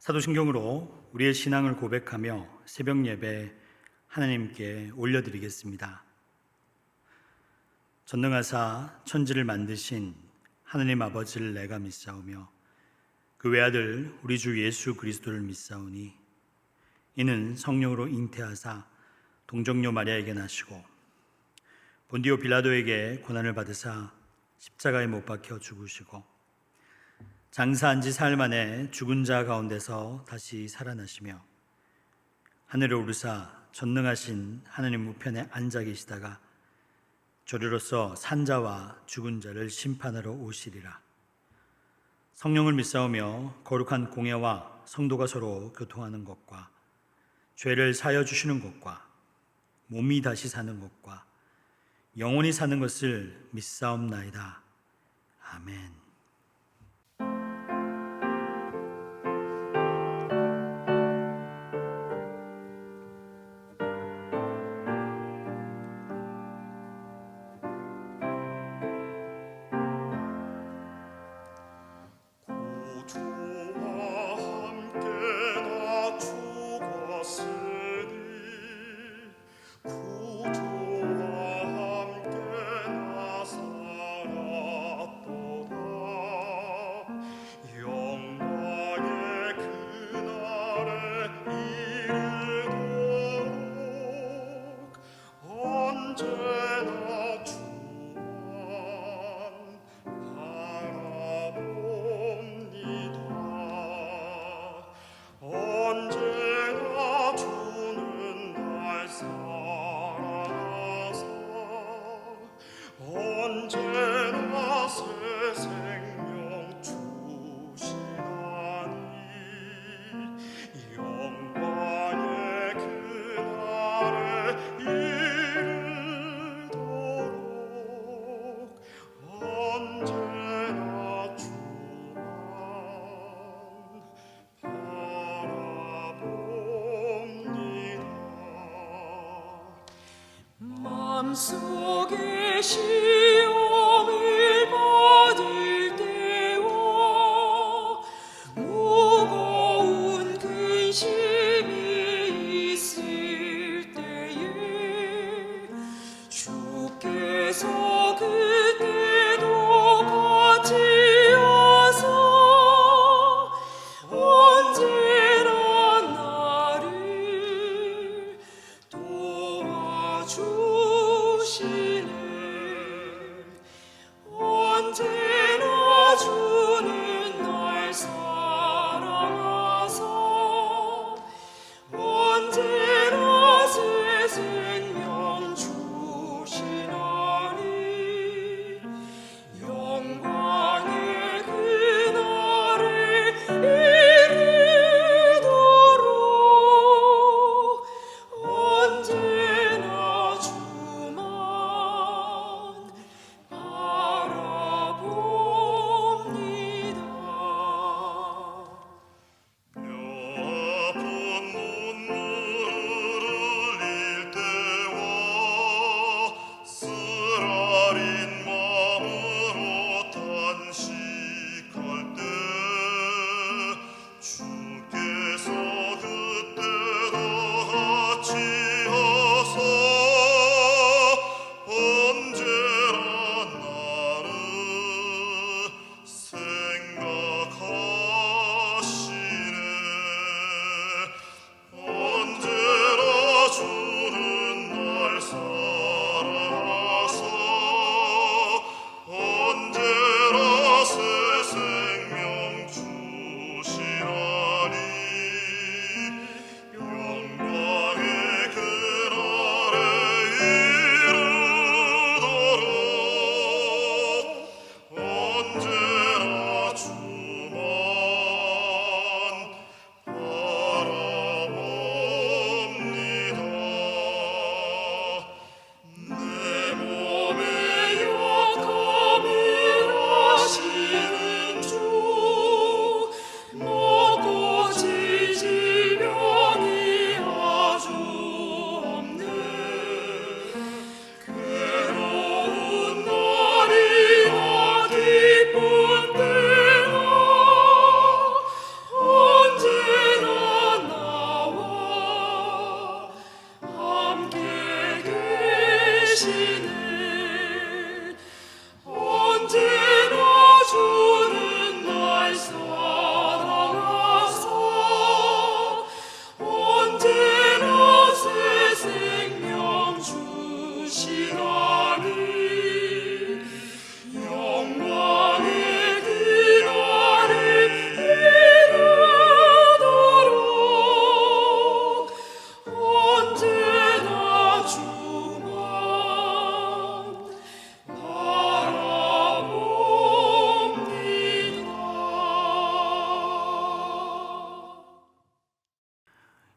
사도신경으로 우리의 신앙을 고백하며 새벽 예배 하나님께 올려드리겠습니다. 전능하사 천지를 만드신 하나님 아버지를 내가 믿사오며 그 외아들 우리 주 예수 그리스도를 믿사오니 이는 성령으로 잉태하사 동정녀 마리아에게 나시고 본디오 빌라도에게 고난을 받으사 십자가에 못 박혀 죽으시고 장사한 지 사흘 만에 죽은 자 가운데서 다시 살아나시며 하늘에 오르사 전능하신 하나님 우편에 앉아 계시다가 저리로서 산자와 죽은 자를 심판하러 오시리라. 성령을 믿사오며 거룩한 공예와 성도가 서로 교통하는 것과 죄를 사하여 주시는 것과 몸이 다시 사는 것과 영원히 사는 것을 믿사옵나이다. 아멘. 마음속에 시험을 받을 때와 무거운 근심이 있을 때에 주께서 그때도 같이 하사 언제나 나를 도와주시네.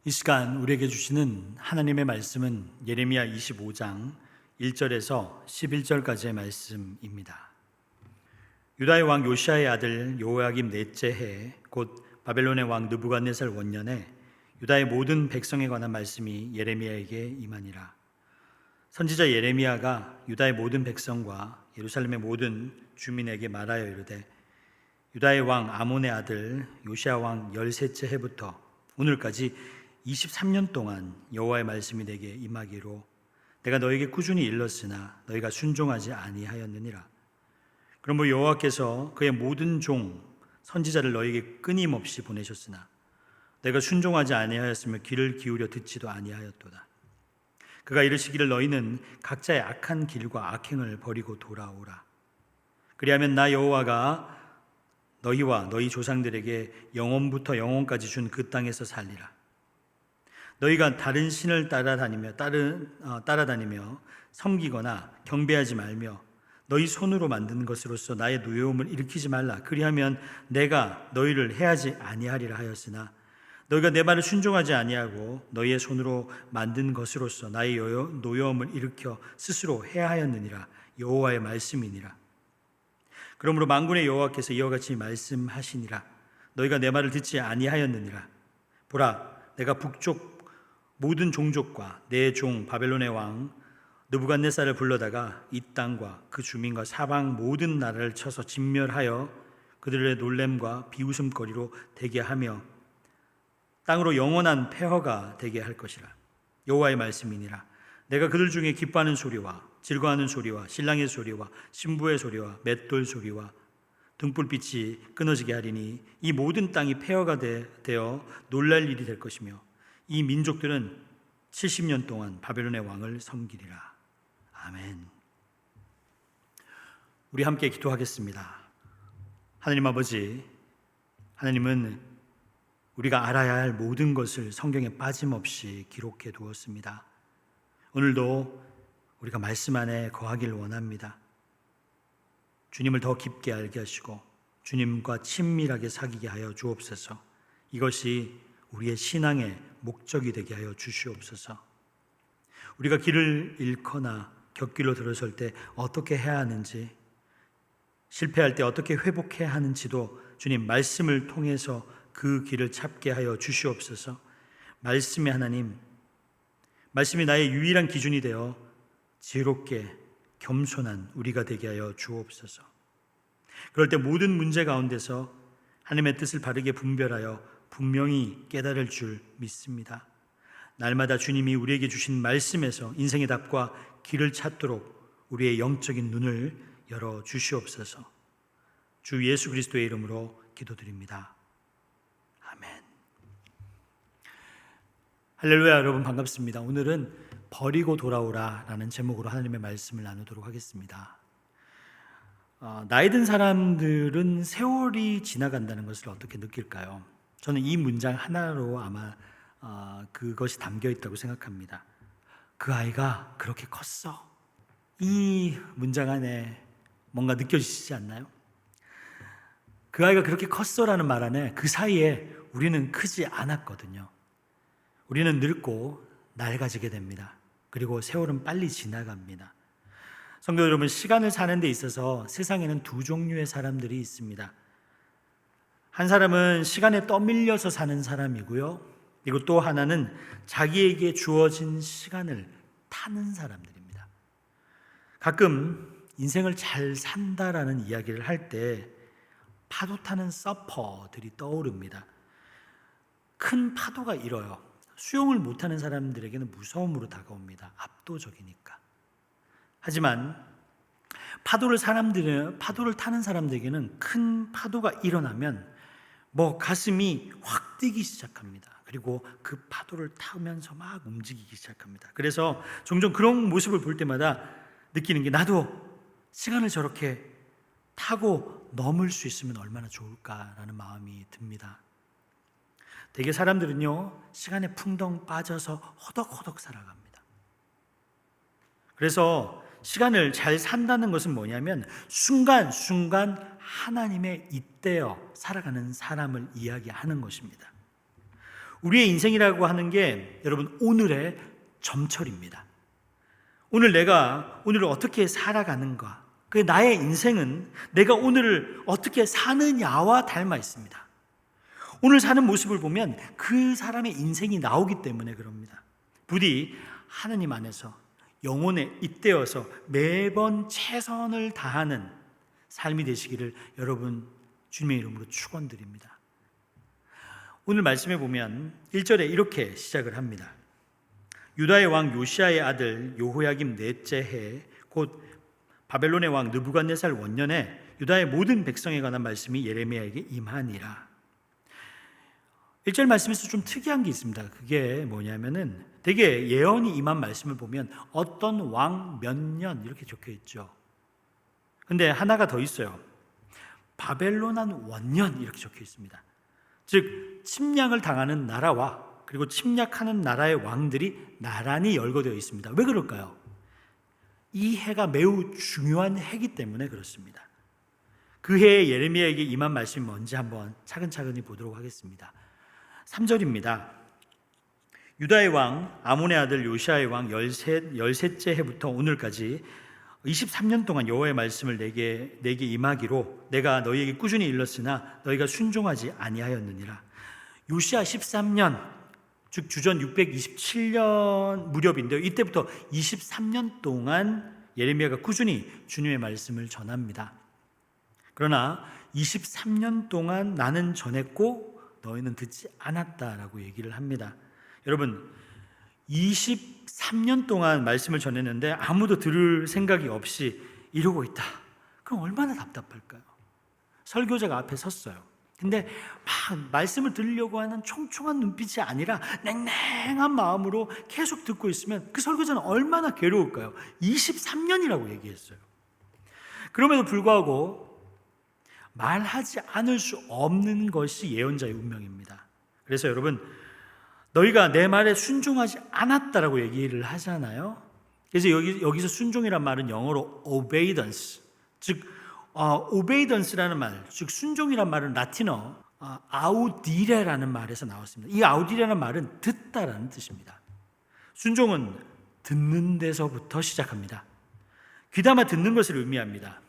이 시간 우리에게 주시는 하나님의 말씀은 예레미야 25장 1절에서 11절까지의 말씀입니다. 유다의 왕 요시아의 아들 요야김 넷째 해 곧 바벨론의 왕 느부갓네살 원년에 유다의 모든 백성에 관한 말씀이 예레미야에게 임하니라. 선지자 예레미야가 유다의 모든 백성과 예루살렘의 모든 주민에게 말하여 이르되 유다의 왕 아몬의 아들 요시아 왕 13째 해부터 오늘까지 23년 동안 여호와의 말씀이 내게 임하기로 내가 너에게 꾸준히 일렀으나 너희가 순종하지 아니하였느니라. 그러므로 여호와께서 그의 모든 종 선지자를 너에게 끊임없이 보내셨으나 내가 순종하지 아니하였으며 귀를 기울여 듣지도 아니하였도다. 그가 이르시기를 너희는 각자의 악한 길과 악행을 버리고 돌아오라. 그리하면 나 여호와가 너희와 너희 조상들에게 영원부터 영원까지 준 그 땅에서 살리라. 너희가 다른 신을 따라다니며 섬기거나 경배하지 말며 너희 손으로 만든 것으로서 나의 노여움을 일으키지 말라. 그리하면 내가 너희를 해하지 아니하리라 하였으나 너희가 내 말을 순종하지 아니하고 너희의 손으로 만든 것으로서 나의 노여움을 일으켜 스스로 해하였느니라. 여호와의 말씀이니라. 그러므로 만군의 여호와께서 이와 같이 말씀하시니라. 너희가 내 말을 듣지 아니하였느니라. 보라, 내가 북쪽 모든 종족과 내 종 바벨론의 왕 느부갓네살을 불러다가 이 땅과 그 주민과 사방 모든 나라를 쳐서 진멸하여 그들의 놀램과 비웃음거리로 되게 하며 땅으로 영원한 폐허가 되게 할 것이라. 여호와의 말씀이니라. 내가 그들 중에 기뻐하는 소리와 즐거워하는 소리와 신랑의 소리와 신부의 소리와 맷돌 소리와 등불빛이 끊어지게 하리니 이 모든 땅이 폐허가 되어 놀랄 일이 될 것이며 이 민족들은 70년 동안 바벨론의 왕을 섬기리라. 아멘. 우리 함께 기도하겠습니다. 하나님 아버지, 하나님은 우리가 알아야 할 모든 것을 성경에 빠짐없이 기록해 두었습니다. 오늘도 우리가 말씀 안에 거하길 원합니다. 주님을 더 깊게 알게 하시고 주님과 친밀하게 사귀게 하여 주옵소서. 이것이 우리의 신앙의 목적이 되게 하여 주시옵소서. 우리가 길을 잃거나 곁길로 들어설 때 어떻게 해야 하는지, 실패할 때 어떻게 회복해야 하는지도 주님 말씀을 통해서 그 길을 찾게 하여 주시옵소서. 말씀의 하나님, 말씀이 나의 유일한 기준이 되어 지혜롭게 겸손한 우리가 되게 하여 주옵소서. 그럴 때 모든 문제 가운데서 하나님의 뜻을 바르게 분별하여 분명히 깨달을 줄 믿습니다. 날마다 주님이 우리에게 주신 말씀에서 인생의 답과 길을 찾도록 우리의 영적인 눈을 열어 주시옵소서. 주 예수 그리스도의 이름으로 기도드립니다. 아멘. 할렐루야. 여러분 반갑습니다. 오늘은 버리고 돌아오라 라는 제목으로 하나님의 말씀을 나누도록 하겠습니다. 나이 든 사람들은 세월이 지나간다는 것을 어떻게 느낄까요? 저는 이 문장 하나로 아마 그것이 담겨 있다고 생각합니다. 그 아이가 그렇게 컸어. 이 문장 안에 뭔가 느껴지시지 않나요? 그 아이가 그렇게 컸어라는 말 안에 그 사이에 우리는 크지 않았거든요. 우리는 늙고 낡아지게 됩니다. 그리고 세월은 빨리 지나갑니다. 성도 여러분, 시간을 사는 데 있어서 세상에는 두 종류의 사람들이 있습니다. 한 사람은 시간에 떠밀려서 사는 사람이고요. 그리고 또 하나는 자기에게 주어진 시간을 타는 사람들입니다. 가끔 인생을 잘 산다라는 이야기를 할 때 파도 타는 서퍼들이 떠오릅니다. 큰 파도가 일어요. 수영을 못하는 사람들에게는 무서움으로 다가옵니다. 압도적이니까. 하지만 파도를 타는 사람들에게는 큰 파도가 일어나면 가슴이 확 뛰기 시작합니다. 그리고 그 파도를 타면서 막 움직이기 시작합니다. 그래서 종종 그런 모습을 볼 때마다 느끼는 게, 나도 시간을 저렇게 타고 넘을 수 있으면 얼마나 좋을까라는 마음이 듭니다. 대개 사람들은요, 시간에 풍덩 빠져서 허덕허덕 살아갑니다. 그래서 시간을 잘 산다는 것은 뭐냐면 순간순간 하나님의 잇대어 살아가는 사람을 이야기하는 것입니다. 우리의 인생이라고 하는 게 여러분 오늘의 점철입니다. 오늘을 어떻게 살아가는가, 그 나의 인생은 내가 오늘을 어떻게 사느냐와 닮아 있습니다. 오늘 사는 모습을 보면 그 사람의 인생이 나오기 때문에 그럽니다. 부디 하나님 안에서 영혼에 잇대어서 매번 최선을 다하는 삶이 되시기를 여러분 주님의 이름으로 축원드립니다. 오늘 말씀에 보면 1절에 이렇게 시작을 합니다. 유다의 왕 요시야의 아들 여호야김 넷째 해 곧 바벨론의 왕 느부갓네살 원년에 유다의 모든 백성에 관한 말씀이 예레미야에게 임하니라. 1절 말씀에서 좀 특이한 게 있습니다. 그게 뭐냐면은 되게 예언이 임한 말씀을 보면 어떤 왕 몇 년 이렇게 적혀 있죠. 근데 하나가 더 있어요. 바벨론 한 원년 이렇게 적혀 있습니다. 즉 침략을 당하는 나라와 그리고 침략하는 나라의 왕들이 나란히 열거되어 있습니다. 왜 그럴까요? 이 해가 매우 중요한 해이기 때문에 그렇습니다. 그 해에 예레미야에게 임한 말씀이 뭔지 한번 차근차근히 보도록 하겠습니다. 3절입니다. 유다의 왕 아몬의 아들 요시야의 왕 13째 해부터 오늘까지 23년 동안 여호와의 말씀을 내게 임하기로 내가 너희에게 꾸준히 일렀으나 너희가 순종하지 아니하였느니라. 요시야 13년 즉 주전 627년 무렵인데요. 이때부터 23년 동안 예레미야가 꾸준히 주님의 말씀을 전합니다. 그러나 23년 동안 나는 전했고 너희는 듣지 않았다라고 얘기를 합니다. 여러분 23년 동안 말씀을 전했는데 아무도 들을 생각이 없이 이러고 있다. 그럼 얼마나 답답할까요? 설교자가 앞에 섰어요. 근데 막 말씀을 들으려고 하는 총총한 눈빛이 아니라 냉랭한 마음으로 계속 듣고 있으면 그 설교자는 얼마나 괴로울까요? 23년이라고 얘기했어요. 그럼에도 불구하고 말하지 않을 수 없는 것이 예언자의 운명입니다. 그래서 여러분 너희가 내 말에 순종하지 않았다라고 얘기를 하잖아요. 그래서 여기서 순종이란 말은 영어로 obedience, 즉 obeidance라는 말, 즉 순종이란 말은 라틴어 아우디레라는 말에서 나왔습니다. 이 아우디레라는 말은 듣다라는 뜻입니다. 순종은 듣는 데서부터 시작합니다. 귀담아 듣는 것을 의미합니다.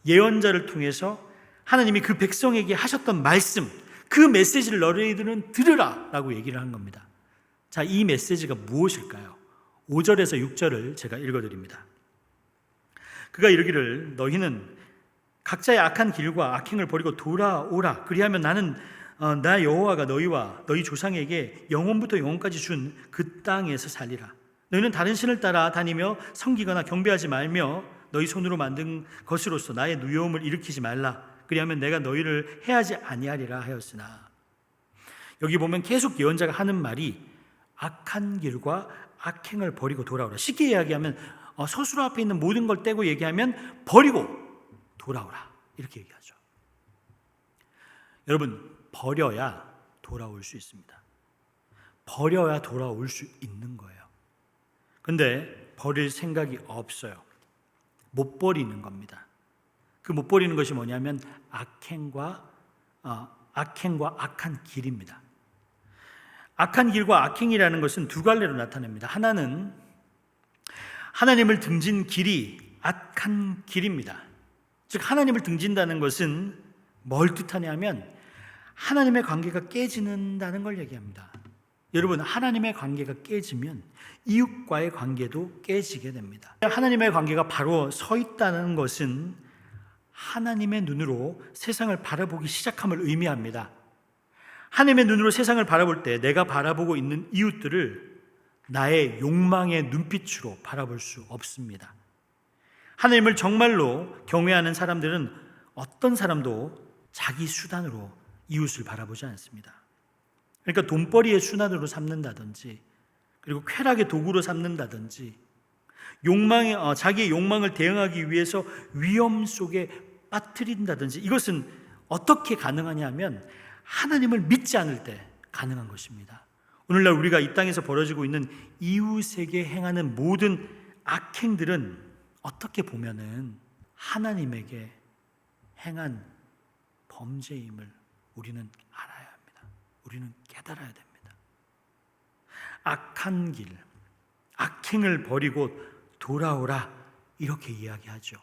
예언자를 통해서 하나님이 그 백성에게 하셨던 말씀, 그 메시지를 너희들은 들으라 라고 얘기를 한 겁니다. 자, 이 메시지가 무엇일까요? 5절에서 6절을 제가 읽어드립니다. 그가 이르기를 너희는 각자의 악한 길과 악행을 버리고 돌아오라. 그리하면 나는 나 여호와가 너희와 너희 조상에게 영원부터 영원까지 준 그 땅에서 살리라. 너희는 다른 신을 따라 다니며 섬기거나 경배하지 말며 너희 손으로 만든 것으로서 나의 누여움을 일으키지 말라. 그리하면 내가 너희를 해하지 아니하리라 하였으나. 여기 보면 계속 예언자가 하는 말이 악한 길과 악행을 버리고 돌아오라. 쉽게 이야기하면 서술 앞에 있는 모든 걸 떼고 얘기하면 버리고 돌아오라 이렇게 얘기하죠. 여러분 버려야 돌아올 수 있습니다. 버려야 돌아올 수 있는 거예요. 근데 버릴 생각이 없어요. 못 버리는 겁니다. 그 못 버리는 것이 뭐냐면 악행과 악한 길입니다. 악한 길과 악행이라는 것은 두 갈래로 나타납니다. 하나는 하나님을 등진 길이 악한 길입니다. 즉 하나님을 등진다는 것은 뭘 뜻하냐면 하나님의 관계가 깨지는다는 걸 얘기합니다. 여러분 하나님의 관계가 깨지면 이웃과의 관계도 깨지게 됩니다. 하나님의 관계가 바로 서 있다는 것은 하나님의 눈으로 세상을 바라보기 시작함을 의미합니다. 하나님의 눈으로 세상을 바라볼 때 내가 바라보고 있는 이웃들을 나의 욕망의 눈빛으로 바라볼 수 없습니다. 하나님을 정말로 경외하는 사람들은 어떤 사람도 자기 수단으로 이웃을 바라보지 않습니다. 그러니까 돈벌이의 수단으로 삼는다든지 그리고 쾌락의 도구로 삼는다든지 자기의 욕망을 대응하기 위해서 위험 속에 빠뜨린다든지 이것은 어떻게 가능하냐 하면 하나님을 믿지 않을 때 가능한 것입니다. 오늘날 우리가 이 땅에서 벌어지고 있는 이웃에게 행하는 모든 악행들은 어떻게 보면은 하나님에게 행한 범죄임을 우리는 알아야 합니다. 우리는 깨달아야 됩니다. 악한 길, 악행을 버리고 돌아오라 이렇게 이야기하죠.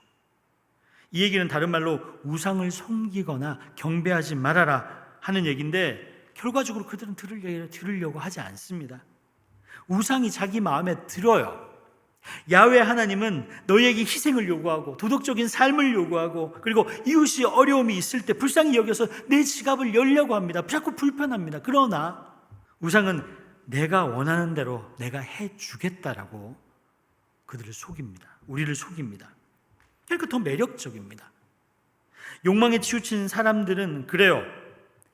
이 얘기는 다른 말로 우상을 섬기거나 경배하지 말아라 하는 얘기인데 결과적으로 그들은 들으려고 하지 않습니다. 우상이 자기 마음에 들어요. 야훼 하나님은 너희에게 희생을 요구하고 도덕적인 삶을 요구하고 그리고 이웃이 어려움이 있을 때 불쌍히 여겨서 내 지갑을 열려고 합니다. 자꾸 불편합니다. 그러나 우상은 내가 원하는 대로 내가 해주겠다라고 그들을 속입니다. 우리를 속입니다. 그러니까 더 매력적입니다. 욕망에 치우친 사람들은 그래요.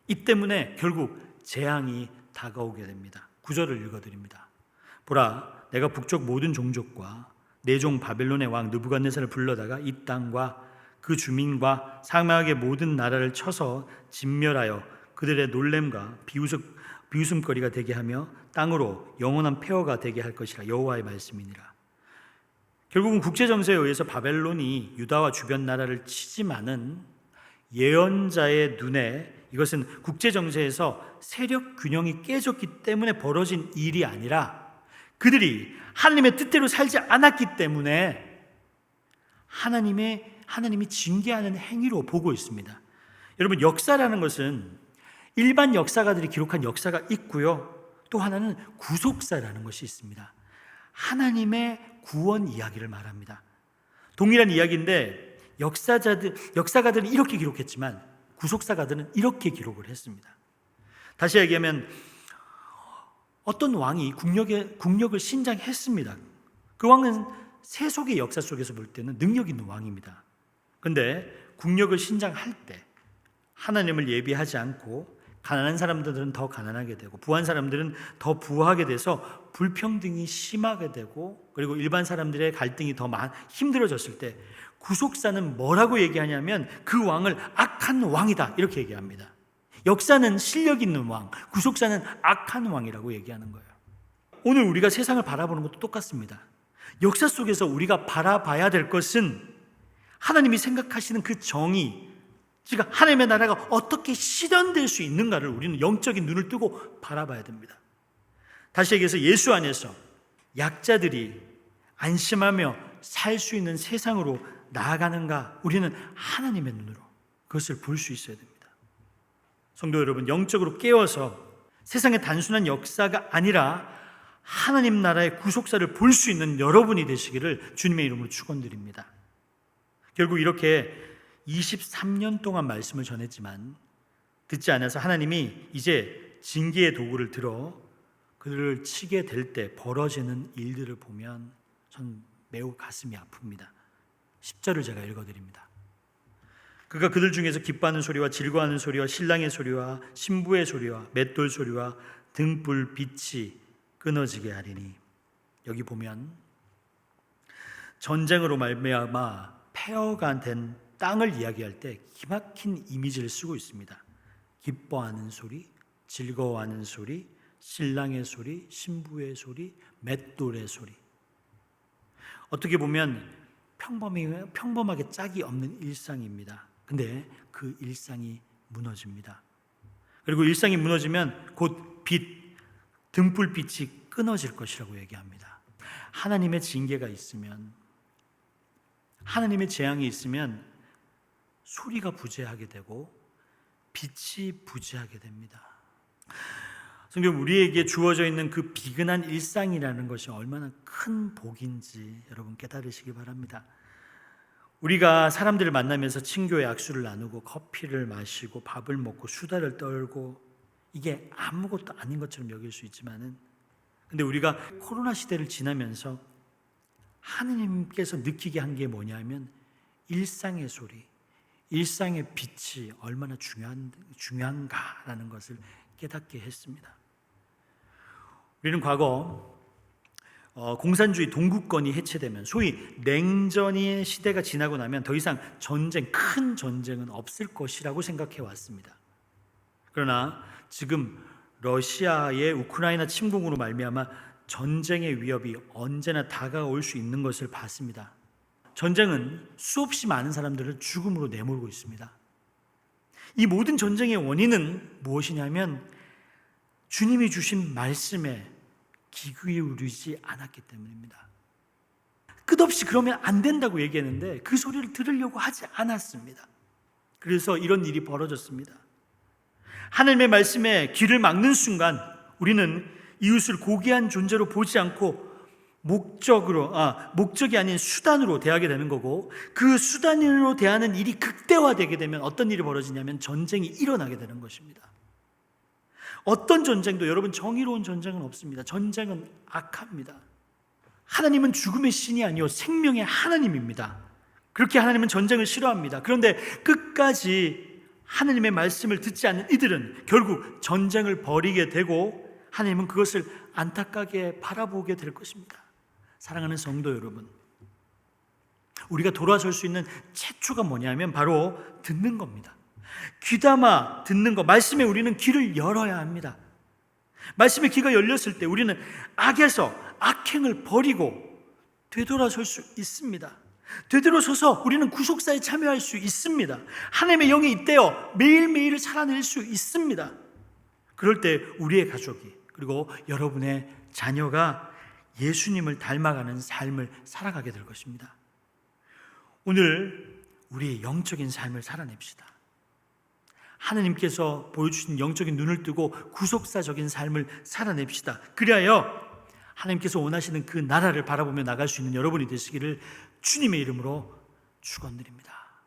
이 때문에 결국 재앙이 다가오게 됩니다. 9절을 읽어드립니다. 보라, 내가 북쪽 모든 종족과 내 종 바벨론의 왕 느부갓네살을 불러다가 이 땅과 그 주민과 사막의 모든 나라를 쳐서 진멸하여 그들의 놀램과 비웃음거리가 되게 하며 땅으로 영원한 폐허가 되게 할 것이라. 여호와의 말씀이니라. 결국은 국제정세에 의해서 바벨론이 유다와 주변 나라를 치지만은 예언자의 눈에 이것은 국제정세에서 세력 균형이 깨졌기 때문에 벌어진 일이 아니라 그들이 하나님의 뜻대로 살지 않았기 때문에 하나님이 징계하는 행위로 보고 있습니다. 여러분, 역사라는 것은 일반 역사가들이 기록한 역사가 있고요. 또 하나는 구속사라는 것이 있습니다. 하나님의 구원 이야기를 말합니다. 동일한 이야기인데 역사가들은 이렇게 기록했지만 구속사가들은 이렇게 기록을 했습니다. 다시 얘기하면 어떤 왕이 국력을 신장했습니다. 그 왕은 세속의 역사 속에서 볼 때는 능력 있는 왕입니다. 그런데 국력을 신장할 때 하나님을 예비하지 않고 가난한 사람들은 더 가난하게 되고 부한 사람들은 더 부하게 돼서 불평등이 심하게 되고 그리고 일반 사람들의 갈등이 더 힘들어졌을 때 구속사는 뭐라고 얘기하냐면 그 왕을 악한 왕이다 이렇게 얘기합니다. 역사는 실력 있는 왕, 구속사는 악한 왕이라고 얘기하는 거예요. 오늘 우리가 세상을 바라보는 것도 똑같습니다. 역사 속에서 우리가 바라봐야 될 것은 하나님이 생각하시는 그 정의, 즉 하나님의 나라가 어떻게 실현될 수 있는가를 우리는 영적인 눈을 뜨고 바라봐야 됩니다. 다시 얘기해서 예수 안에서 약자들이 안심하며 살 수 있는 세상으로 나아가는가, 우리는 하나님의 눈으로 그것을 볼 수 있어야 됩니다. 성도 여러분, 영적으로 깨어서 세상의 단순한 역사가 아니라 하나님 나라의 구속사를 볼 수 있는 여러분이 되시기를 주님의 이름으로 축원드립니다. 결국 이렇게 23년 동안 말씀을 전했지만 듣지 않아서 하나님이 이제 징계의 도구를 들어 그들을 치게 될 때 벌어지는 일들을 보면 전 매우 가슴이 아픕니다. 10절을 제가 읽어드립니다. 그가 그들 중에서 기뻐하는 소리와 즐거워하는 소리와 신랑의 소리와 신부의 소리와 맷돌 소리와 등불 빛이 끊어지게 하리니. 여기 보면 전쟁으로 말미암아 폐허가 된 땅을 이야기할 때 기막힌 이미지를 쓰고 있습니다. 기뻐하는 소리, 즐거워하는 소리, 신랑의 소리, 신부의 소리, 맷돌의 소리. 어떻게 보면 평범하게 짝이 없는 일상입니다. 근데 그 일상이 무너집니다. 그리고 일상이 무너지면 곧 등불빛이 끊어질 것이라고 얘기합니다. 하나님의 징계가 있으면, 하나님의 재앙이 있으면 소리가 부재하게 되고 빛이 부재하게 됩니다. 성경, 우리에게 주어져 있는 그 비근한 일상이라는 것이 얼마나 큰 복인지 여러분 깨달으시기 바랍니다. 우리가 사람들을 만나면서 친교의 악수를 나누고 커피를 마시고 밥을 먹고 수다를 떨고 이게 아무것도 아닌 것처럼 여길 수 있지만은, 근데 우리가 코로나 시대를 지나면서 하느님께서 느끼게 한 게 뭐냐면 일상의 소리, 일상의 빛이 얼마나 중요한가라는 것을 깨닫게 했습니다. 우리는 과거 공산주의 동구권이 해체되면, 소위 냉전의 시대가 지나고 나면 더 이상 큰 전쟁은 없을 것이라고 생각해 왔습니다. 그러나 지금 러시아의 우크라이나 침공으로 말미암아 전쟁의 위협이 언제나 다가올 수 있는 것을 봤습니다. 전쟁은 수없이 많은 사람들을 죽음으로 내몰고 있습니다. 이 모든 전쟁의 원인은 무엇이냐면 주님이 주신 말씀에 귀 기울이지 않았기 때문입니다. 끝없이 그러면 안 된다고 얘기했는데 그 소리를 들으려고 하지 않았습니다. 그래서 이런 일이 벌어졌습니다. 하나님의 말씀에 귀를 막는 순간 우리는 이웃을 고귀한 존재로 보지 않고 목적이 아닌 수단으로 대하게 되는 거고, 그 수단으로 대하는 일이 극대화되게 되면 어떤 일이 벌어지냐면 전쟁이 일어나게 되는 것입니다. 어떤 전쟁도 여러분 정의로운 전쟁은 없습니다. 전쟁은 악합니다. 하나님은 죽음의 신이 아니요 생명의 하나님입니다. 그렇게 하나님은 전쟁을 싫어합니다. 그런데 끝까지 하나님의 말씀을 듣지 않는 이들은 결국 전쟁을 벌이게 되고 하나님은 그것을 안타깝게 바라보게 될 것입니다. 사랑하는 성도 여러분, 우리가 돌아설 수 있는 최초가 뭐냐면 바로 듣는 겁니다. 귀담아 듣는 것, 말씀에 우리는 귀를 열어야 합니다. 말씀에 귀가 열렸을 때 우리는 악에서 악행을 버리고 되돌아설 수 있습니다. 되돌아서서 우리는 구속사에 참여할 수 있습니다. 하나님의 영이 있대요 매일매일을 살아낼 수 있습니다. 그럴 때 우리의 가족이, 그리고 여러분의 자녀가 예수님을 닮아가는 삶을 살아가게 될 것입니다. 오늘 우리의 영적인 삶을 살아냅시다. 하나님께서 보여주신 영적인 눈을 뜨고 구속사적인 삶을 살아냅시다. 그리하여 하나님께서 원하시는 그 나라를 바라보며 나갈 수 있는 여러분이 되시기를 주님의 이름으로 축원드립니다.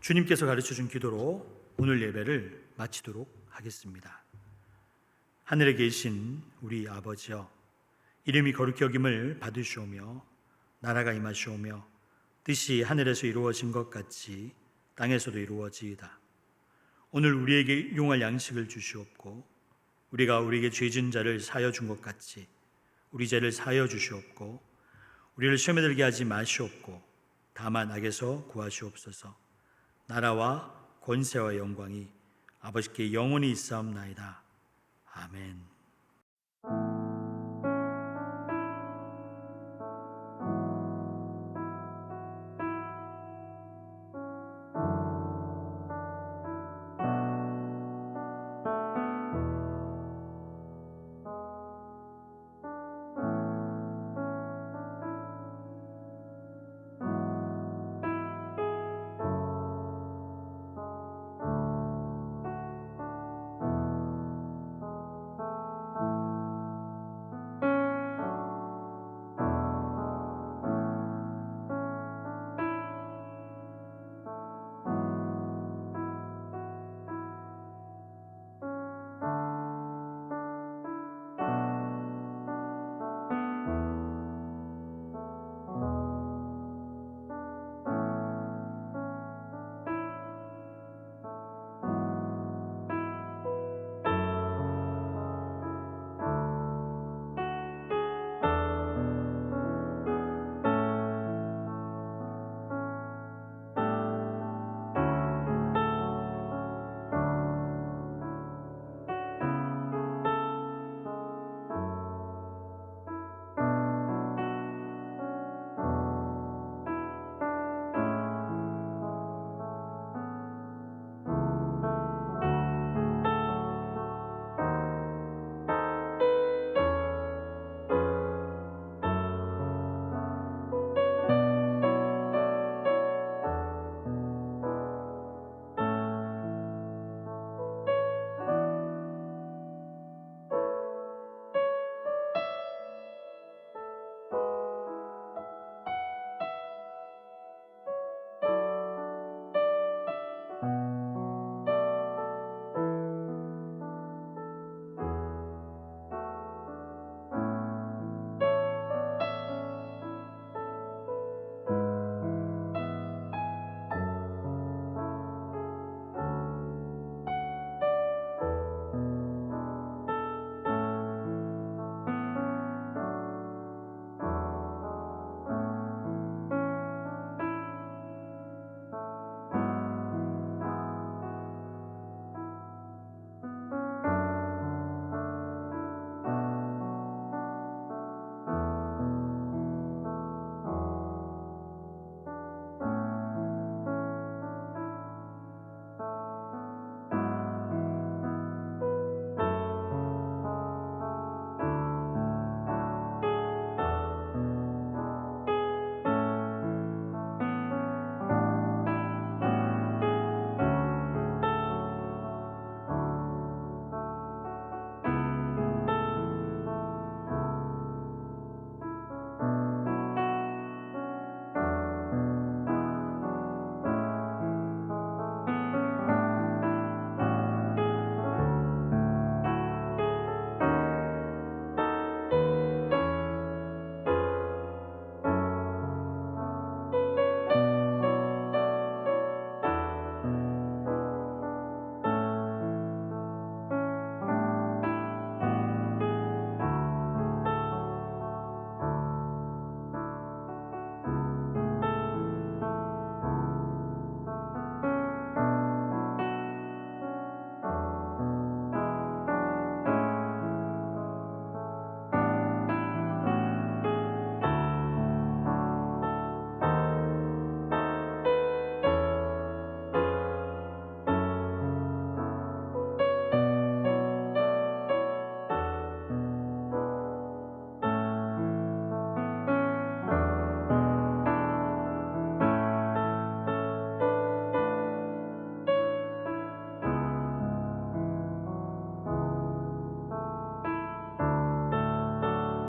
주님께서 가르쳐준 기도로 오늘 예배를 마치도록 하겠습니다. 하늘에 계신 우리 아버지여, 이름이 거룩히 여김을 받으시오며 나라가 임하시오며 뜻이 하늘에서 이루어진 것 같이 땅에서도 이루어지이다. 오늘 우리에게 용할 양식을 주시옵고 우리가 우리에게 죄진 자를 사하여 준 것 같이 우리 죄를 사하여 주시옵고 우리를 시험에 들게 하지 마시옵고 다만 악에서 구하시옵소서. 나라와 권세와 영광이 아버지께 영원히 있사옵나이다. 아멘.